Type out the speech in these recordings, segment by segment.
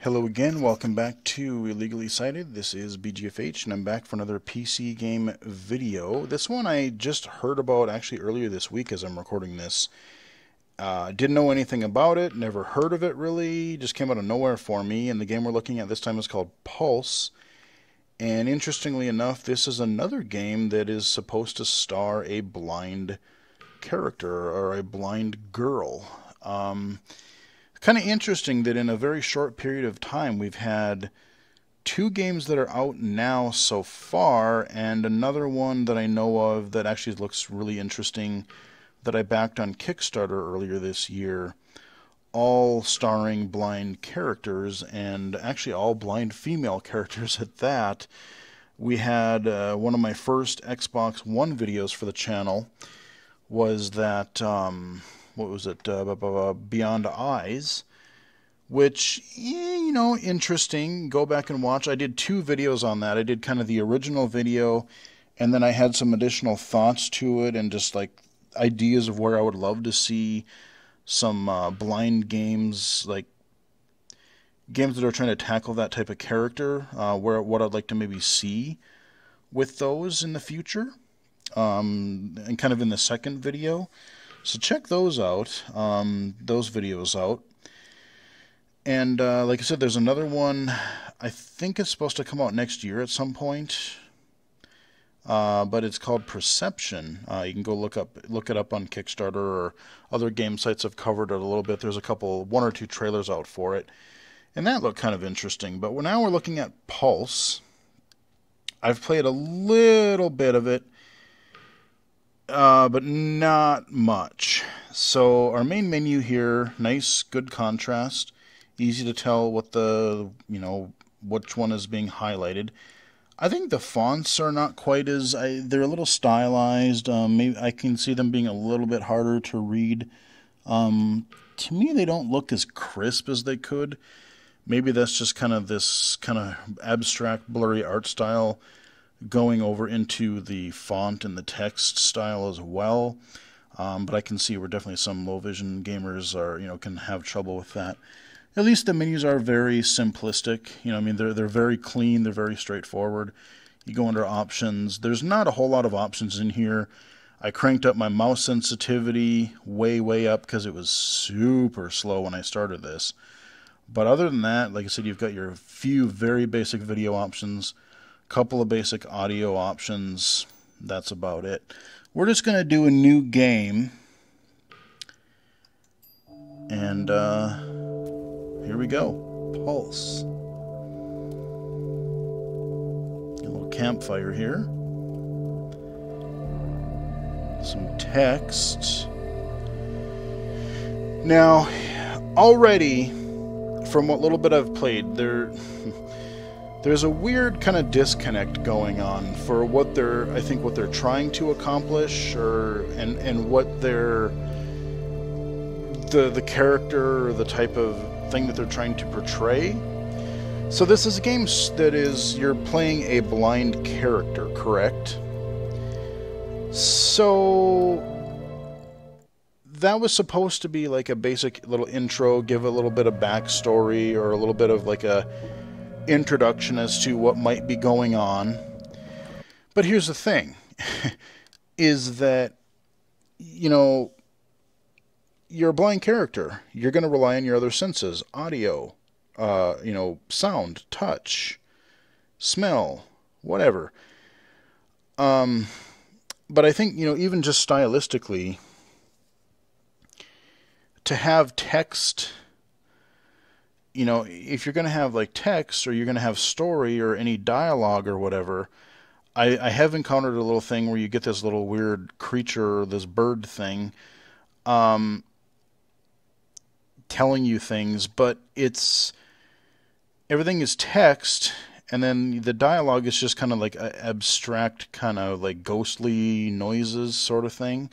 Hello again, welcome back to Illegally Cited. This is BGFH and I'm back for another PC game video. This one I just heard about actually earlier this week as I'm recording this. Didn't know anything about it, never heard of it really, just came out of nowhere for me, and the game we're looking at this time is called Pulse. And interestingly enough, this is another game that is supposed to star a blind character or a blind girl. Kind of interesting that in a very short period of time we've had two games that are out now so far, and another one that I know of that actually looks really interesting that I backed on Kickstarter earlier this year, all starring blind characters, and actually all blind female characters at that. We had one of my first Xbox One videos for the channel was that what was it, Beyond Eyes, which, you know, interesting. Go back and watch. I did two videos on that. I did kind of the original video, and then I had some additional thoughts to it and just like ideas of where I would love to see some blind games, like games that are trying to tackle that type of character, what I'd like to maybe see with those in the future, and kind of in the second video. So check those out, those videos out. And like I said, there's another one. I think it's supposed to come out next year at some point. But it's called Perception. You can go look it up on Kickstarter, or other game sites have covered it a little bit. There's one or two trailers out for it, and that looked kind of interesting. But now we're looking at Pulse. I've played a little bit of it, but not much. So our main menu here, nice, good contrast, easy to tell what which one is being highlighted. I think the fonts are not quite as, they're a little stylized. Maybe I can see them being a little bit harder to read. To me, they don't look as crisp as they could. Maybe that's just kind of this kind of abstract, blurry art style going over into the font and the text style as well. But I can see where definitely some low vision gamers can have trouble with that. At least the menus are very simplistic. I mean, they're very clean, they're very straightforward. You go under options. There's not a whole lot of options in here. I cranked up my mouse sensitivity way up because it was super slow when I started this. But other than that, like I said, you've got your few very basic video options, couple of basic audio options. That's about it. We're just going to do a new game. And here we go. Pulse. A little campfire here. Some text. Now, already, from what little bit I've played, there's a weird kind of disconnect going on for what they're trying to accomplish, and what the character or the type of thing that they're trying to portray. So this is a game that you're playing a blind character, correct? So that was supposed to be like a basic little intro, give a little bit of backstory or a little bit of like a introduction as to what might be going on. But here's the thing, is that, you're a blind character. You're going to rely on your other senses, audio, sound, touch, smell, whatever. But I think, even just stylistically, to have text, if you're going to have like text, or you're going to have story or any dialogue or whatever, I have encountered a little thing where you get this little weird creature, this bird thing, telling you things, but everything is text, and then the dialogue is just kind of like abstract, kind of like ghostly noises sort of thing.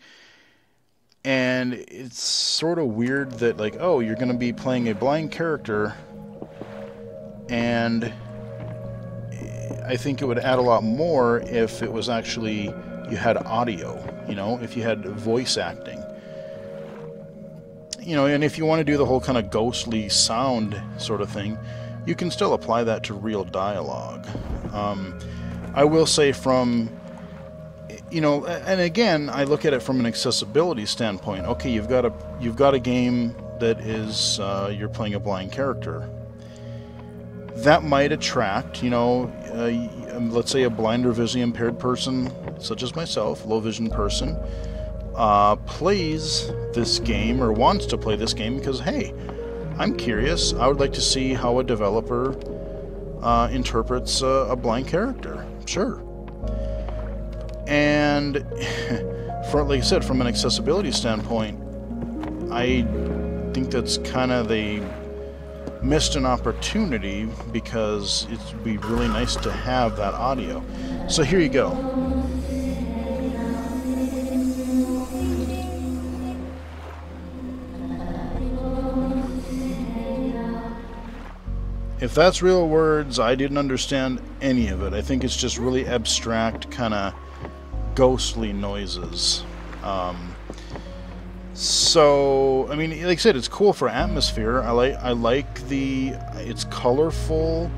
And it's sort of weird that, like, oh, you're going to be playing a blind character, and I think it would add a lot more if it was actually, you had audio, if you had voice acting. And if you want to do the whole kind of ghostly sound sort of thing, you can still apply that to real dialogue. I will say from, you know, and again, I look at it from an accessibility standpoint. Okay, you've got a game that is you're playing a blind character. That might attract, you know, let's say a blind or visually impaired person, such as myself, low vision person, plays this game or wants to play this game because, hey, I'm curious. I would like to see how a developer interprets a blind character. Sure. And like I said, from an accessibility standpoint, I think that's kind of they missed an opportunity because it'd be really nice to have that audio. So here you go. If that's real words, I didn't understand any of it. I think it's just really abstract, kind of ghostly noises. So, I mean, like I said, it's cool for atmosphere. I like it's colorful.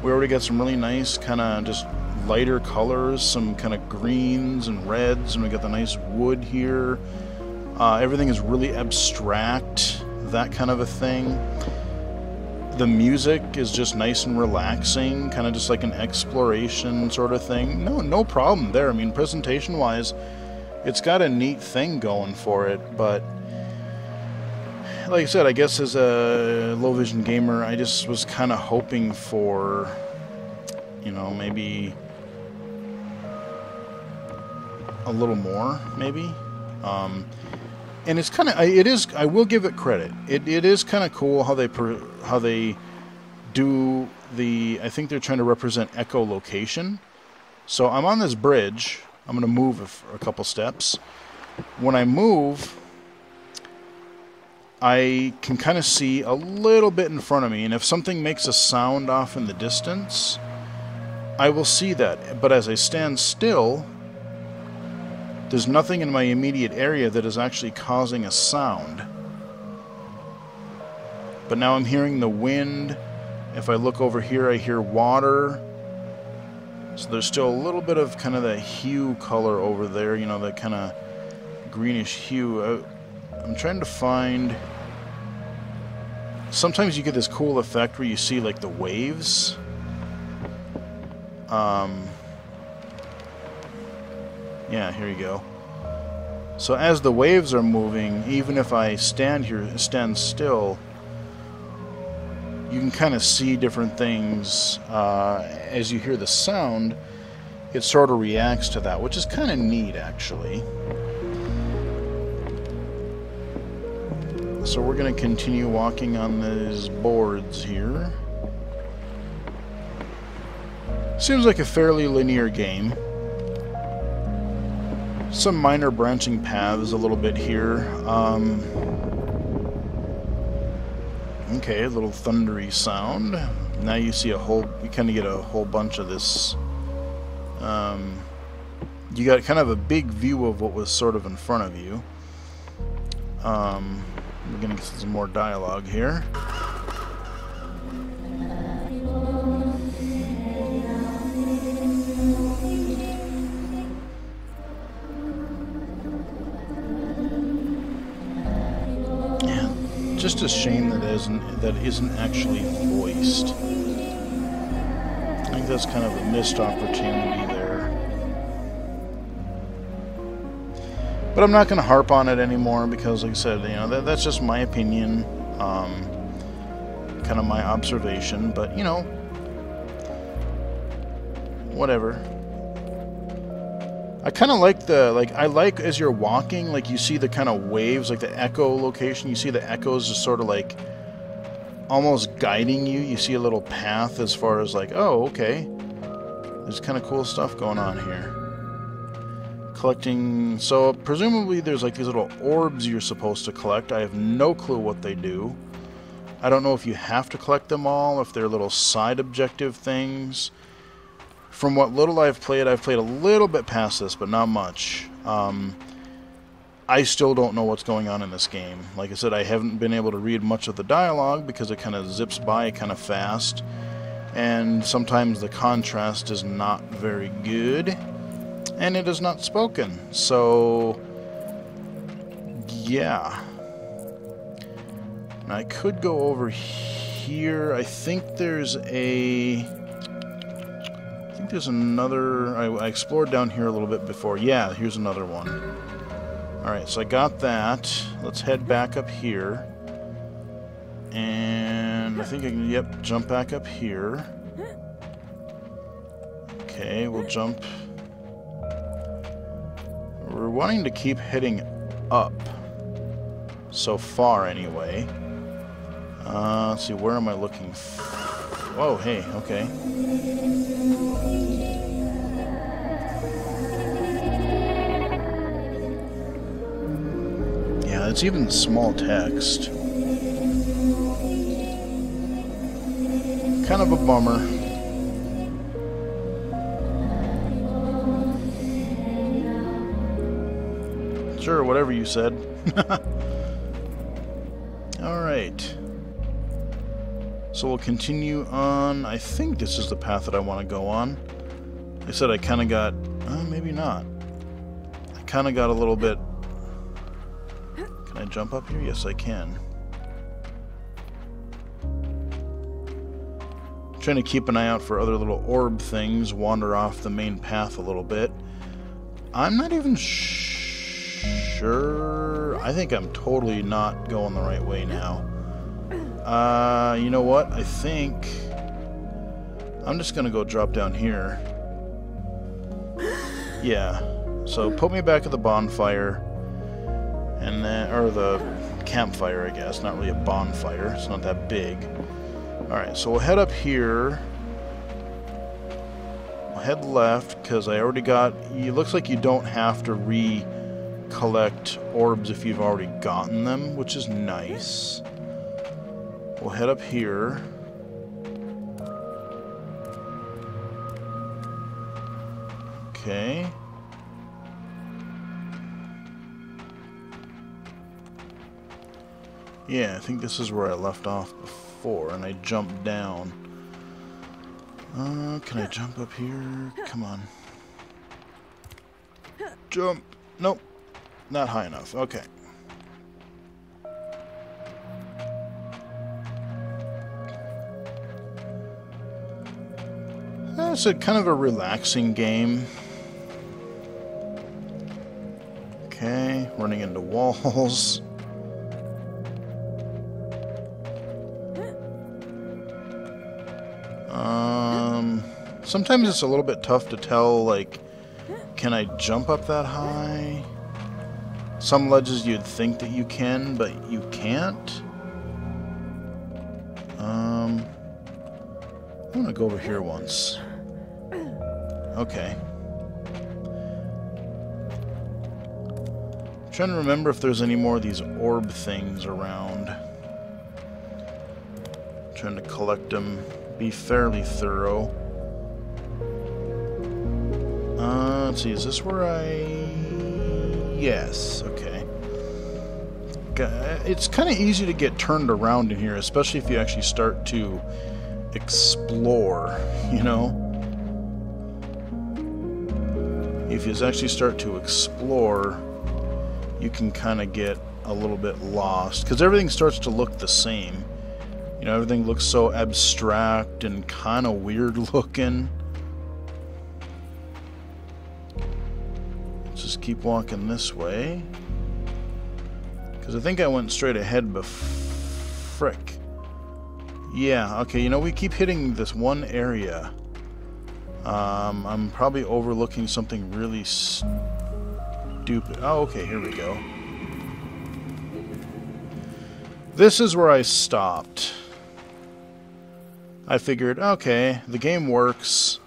We already got some really nice kind of just lighter colors, some kind of greens and reds, and we got the nice wood here. Everything is really abstract, that kind of a thing. The music is just nice and relaxing, kind of just like an exploration sort of thing. No problem there. I mean, presentation-wise, it's got a neat thing going for it, but like I said, I guess as a low vision gamer, I just was kind of hoping for, you know, maybe a little more, maybe. And it's kind of, I will give it credit. It is kind of cool how they do the, I think they're trying to represent echolocation. So I'm on this bridge. I'm going to move a couple steps. When I move, I can kind of see a little bit in front of me, and if something makes a sound off in the distance, I will see that. But as I stand still, there's nothing in my immediate area that is actually causing a sound. But now I'm hearing the wind. If I look over here, I hear water. So there's still a little bit of kind of that hue color over there, you know, that kind of greenish hue. I'm trying to find... Sometimes you get this cool effect where you see like the waves. Yeah, here you go. So as the waves are moving, even if I stand still, you can kind of see different things. As you hear the sound, it sort of reacts to that, which is kind of neat, actually. So we're going to continue walking on these boards here. Seems like a fairly linear game. Some minor branching paths a little bit here. Okay, a little thundery sound. Now you see you kind of get a whole bunch of this. You got kind of a big view of what was sort of in front of you. We're going to get some more dialogue here. Just a shame that isn't actually voiced. I think that's kind of a missed opportunity there. But I'm not going to harp on it anymore because, like I said, you know, that's just my opinion, kind of my observation. But you know, whatever. I kind of like I like as you're walking, like you see the kind of waves, like the echolocation. You see the echoes just sort of like almost guiding you. You see a little path as far as like, oh, okay. There's kind of cool stuff going on here. Collecting, so presumably there's like these little orbs you're supposed to collect. I have no clue what they do. I don't know if you have to collect them all, if they're little side objective things. From what little I've played a little bit past this, but not much. I still don't know what's going on in this game. Like I said, I haven't been able to read much of the dialogue because it kind of zips by kind of fast. And sometimes the contrast is not very good. And it is not spoken. So, yeah. Now, I could go over here. I think there's another... I explored down here a little bit before. Yeah, here's another one. Alright, so I got that. Let's head back up here. And I think I can, yep, jump back up here. Okay, we'll jump. We're wanting to keep heading up. So far, anyway. Let's see, where am I looking? Oh, hey, okay. Yeah, it's even small text. Kind of a bummer. Sure, whatever you said. Alright. So we'll continue on. I think this is the path that I want to go on. Like I said, I kind of got... maybe not. I kind of got a little bit... Can I jump up here? Yes, I can. Trying to keep an eye out for other little orb things, wander off the main path a little bit. I'm not even sure. I think I'm totally not going the right way now. You know what? I think I'm just gonna go drop down here. Yeah. So put me back at the bonfire, and then, or the campfire, I guess. Not really a bonfire. It's not that big. Alright, so we'll head up here. We'll head left, because I already got... It looks like you don't have to recollect orbs if you've already gotten them, which is nice. We'll head up here. Okay. Yeah, I think this is where I left off before, and I jumped down. Can I jump up here? Come on. Jump! Nope. Not high enough. Okay. It's a kind of a relaxing game. Okay, running into walls. Sometimes it's a little bit tough to tell, like, can I jump up that high? Some ledges you'd think that you can, but you can't. I want to go over here once. Okay. I'm trying to remember if there's any more of these orb things around. I'm trying to collect them, be fairly thorough. Let's see, is this where Yes, okay. It's kind of easy to get turned around in here, especially if you actually start to explore, you know? If you actually start to explore, you can kind of get a little bit lost, because everything starts to look the same. You know, everything looks so abstract and kind of weird looking. Let's just keep walking this way, because I think I went straight ahead frick. Yeah, okay, you know, we keep hitting this one area. I'm probably overlooking something really stupid. Oh, okay, here we go. This is where I stopped. I figured, okay, the game works.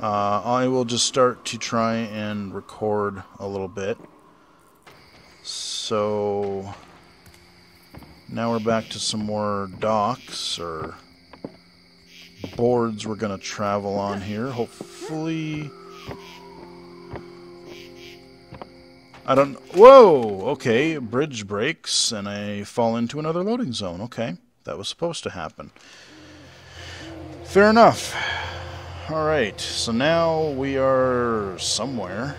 I will just start to try and record a little bit. So now we're back to some more docks or boards we're going to travel on here. Hopefully I don't... Whoa! Okay, bridge breaks, and I fall into another loading zone. Okay, that was supposed to happen. Fair enough. Alright, so now we are somewhere.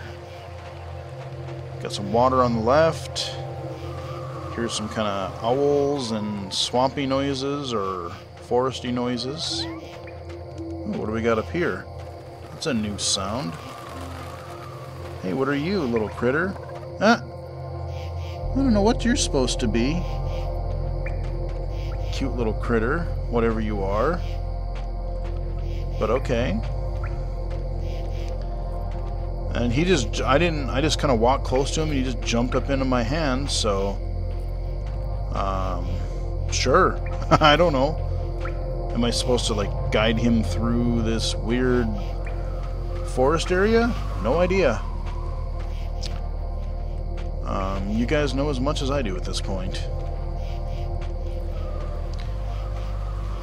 Got some water on the left. Here's some kind of owls and swampy noises, or foresty noises. Ooh, what do we got up here? That's a new sound. Hey, what are you, little critter? Ah! I don't know what you're supposed to be. Cute little critter, whatever you are. But okay. And he just, I just kind of walked close to him and he just jumped up into my hand, so... sure. I don't know. Am I supposed to, like, guide him through this weird forest area? No idea. You guys know as much as I do at this point.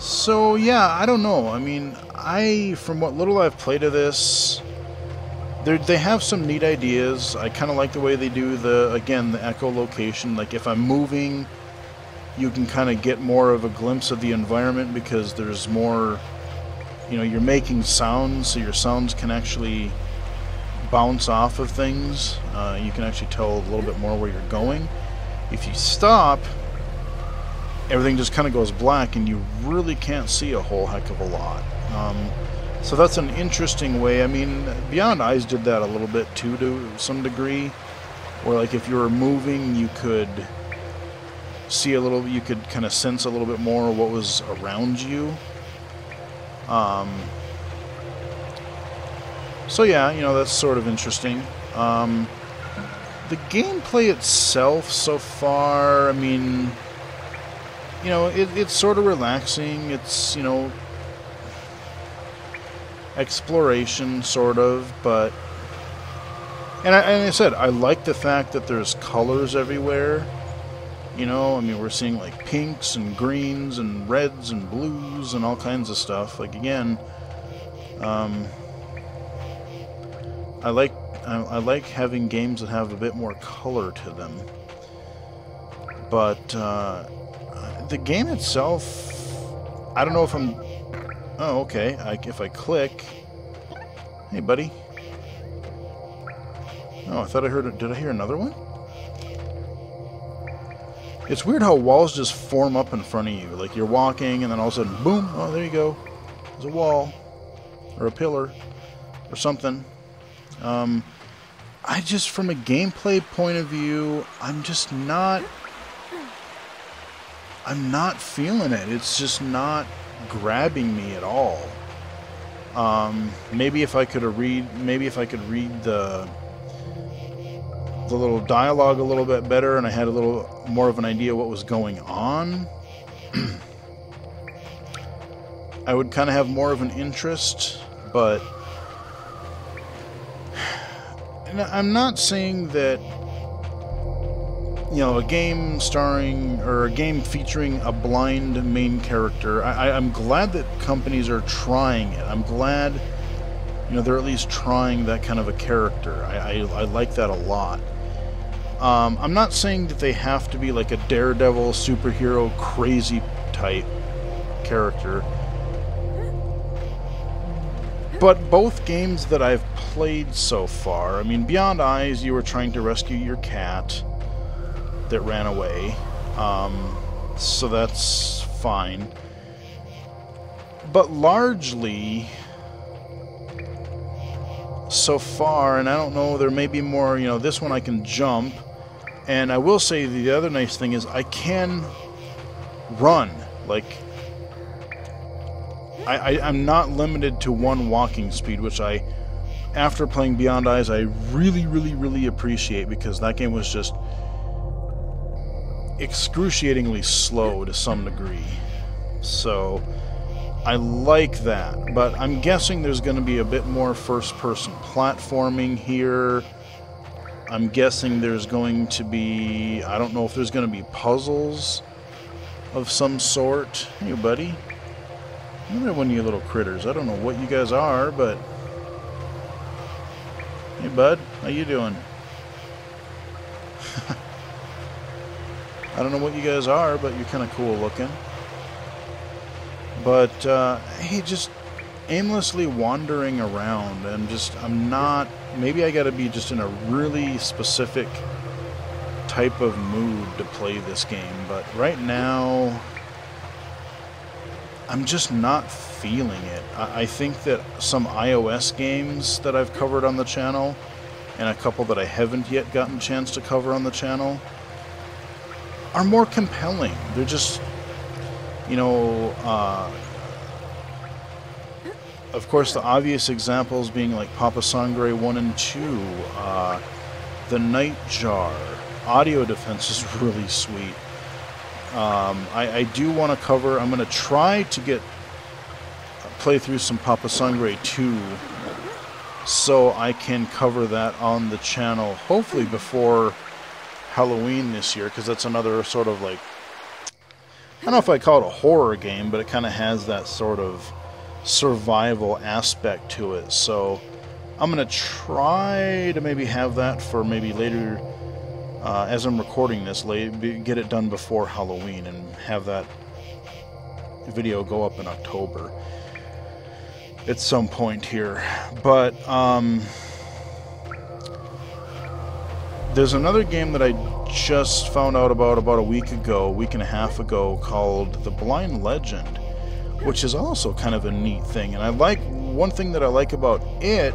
So, yeah, I don't know. I mean, from what little I've played of this, they have some neat ideas. I kind of like the way they do the echolocation. Like, if I'm moving, you can kind of get more of a glimpse of the environment because there's more, you're making sounds, so your sounds can actually bounce off of things. You can actually tell a little bit more where you're going. If you stop, everything just kind of goes black and you really can't see a whole heck of a lot. So that's an interesting way. I mean, Beyond Eyes did that a little bit too, to some degree, where like if you were moving, you could see a little, you could kind of sense a little bit more what was around you. So yeah, that's sort of interesting. The gameplay itself so far, I mean, it's sort of relaxing. It's, exploration, sort of, but... And I said, I like the fact that there's colors everywhere. I mean, we're seeing, like, pinks and greens and reds and blues and all kinds of stuff. Like, again, I like having games that have a bit more color to them. But, the game itself, I don't know if I'm... Oh, okay. If I click... Hey, buddy. Oh, I thought I heard... Did I hear another one? It's weird how walls just form up in front of you. Like, you're walking, and then all of a sudden, boom! Oh, there you go. There's a wall. Or a pillar. Or something. I just, from a gameplay point of view, I'm not feeling it. It's just not grabbing me at all. Maybe if I could read the little dialogue a little bit better, and I had a little more of an idea what was going on, I would kind of have more of an interest. But and I'm not saying that a game starring or a game featuring a blind main character. I'm glad that companies are trying it. I'm glad they're at least trying that kind of a character. I like that a lot. I'm not saying that they have to be like a Daredevil superhero crazy type character, but both games that I've played so far, I mean, Beyond Eyes, you were trying to rescue your cat that ran away, so that's fine. But largely, so far, and I don't know, there may be more, this one I can jump, and I will say the other nice thing is I can run. Like, I'm not limited to one walking speed, which after playing Beyond Eyes, I really, really, really appreciate, because that game was just excruciatingly slow to some degree. So I like that, but I'm guessing there's going to be a bit more first-person platforming here. I'm guessing there's going to be... I don't know if there's going to be puzzles of some sort. Hey, buddy. Another one of you little critters. I don't know what you guys are, but... Hey, bud. How you doing? I don't know what you guys are, but you're kind of cool looking. But hey, just aimlessly wandering around, and I'm not, maybe I gotta be just in a really specific type of mood to play this game, but right now I'm just not feeling it. I think that some iOS games that I've covered on the channel, and a couple that I haven't yet gotten a chance to cover on the channel, are more compelling. They're just, you know, of course, the obvious examples being like Papa Sangre 1 and 2, the Nightjar. Audio defense is really sweet. I do want to cover, I'm going to try to play through some Papa Sangre 2 so I can cover that on the channel, hopefully before Halloween this year, because that's another sort of like, I don't know if I call it a horror game, but it kind of has that sort of survival aspect to it. So I'm going to try to maybe have that for maybe later, as I'm recording this, get it done before Halloween and have that video go up in October at some point here. But there's another game that I just found out about a week and a half ago, called The Blind Legend, which is also kind of a neat thing. And one thing that I like about it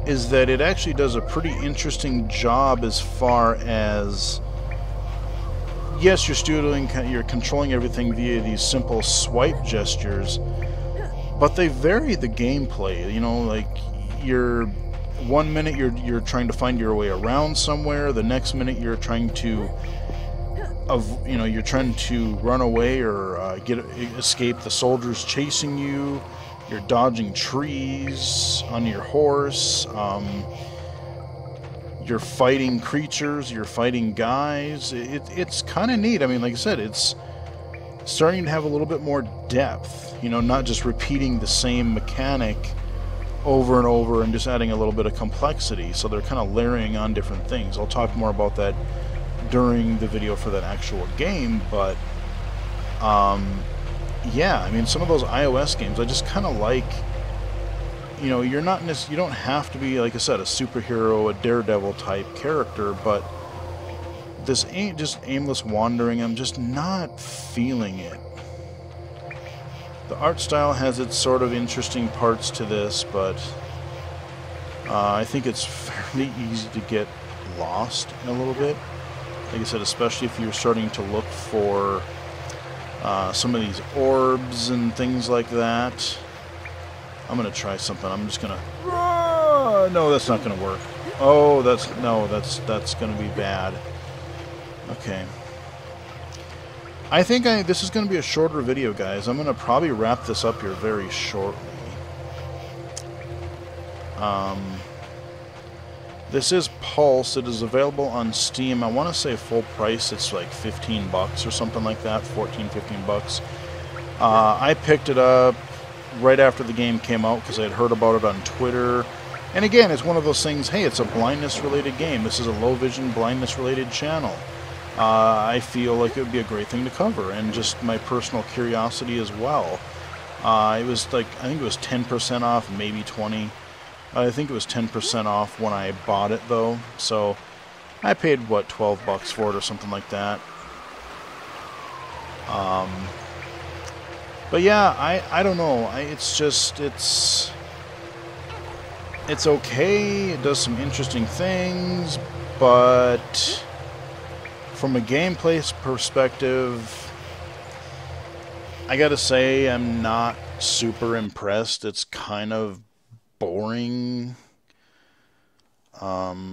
is that it actually does a pretty interesting job as far as, yes, you're controlling everything via these simple swipe gestures, but they vary the gameplay. You know, like one minute you're trying to find your way around somewhere, the next minute you're trying to run away or escape the soldiers chasing you. You're dodging trees on your horse. You're fighting creatures. You're fighting guys. It's kind of neat. I mean, like I said, it's starting to have a little bit more depth. You know, not just repeating the same mechanic over and over and just adding a little bit of complexity. So they're kind of layering on different things. I'll talk more about that during the video for that actual game, but yeah, I mean, some of those iOS games I just kind of like. You know, you don't have to be, like I said, a superhero, a Daredevil type character, but this ain't just aimless wandering. I'm just not feeling it. The art style has its sort of interesting parts to this, but I think it's fairly easy to get lost in a little bit. Like I said, especially if you're starting to look for some of these orbs and things like that. I'm gonna try something. I'm just gonna. No, that's not gonna work. Oh, that's gonna be bad. Okay. I think this is gonna be a shorter video, guys. I'm gonna probably wrap this up here very shortly. This is Pulse. It is available on Steam. I want to say full price. It's like 15 bucks or something like that. 14, 15 bucks. I picked it up right after the game came out because I had heard about it on Twitter. And again, it's one of those things, hey, it's a blindness-related game. This is a low-vision, blindness-related channel. I feel like it would be a great thing to cover, and just my personal curiosity as well. It was like, I think it was 10% off, maybe 20. I think it was 10% off when I bought it, though. So I paid, what, 12 bucks for it or something like that. But yeah, I don't know. It's okay. It does some interesting things, but from a gameplay perspective, I gotta say I'm not super impressed. It's kind of boring. Like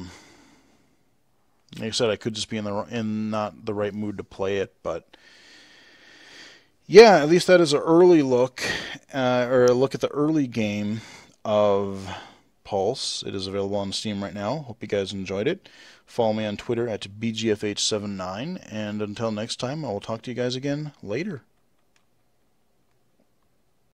I said, I could just be in not the right mood to play it, but yeah, at least that is an early look, or a look at the early game of Pulse. It is available on Steam right now. Hope you guys enjoyed it. Follow me on Twitter at BGFH79, and until next time, I will talk to you guys again later.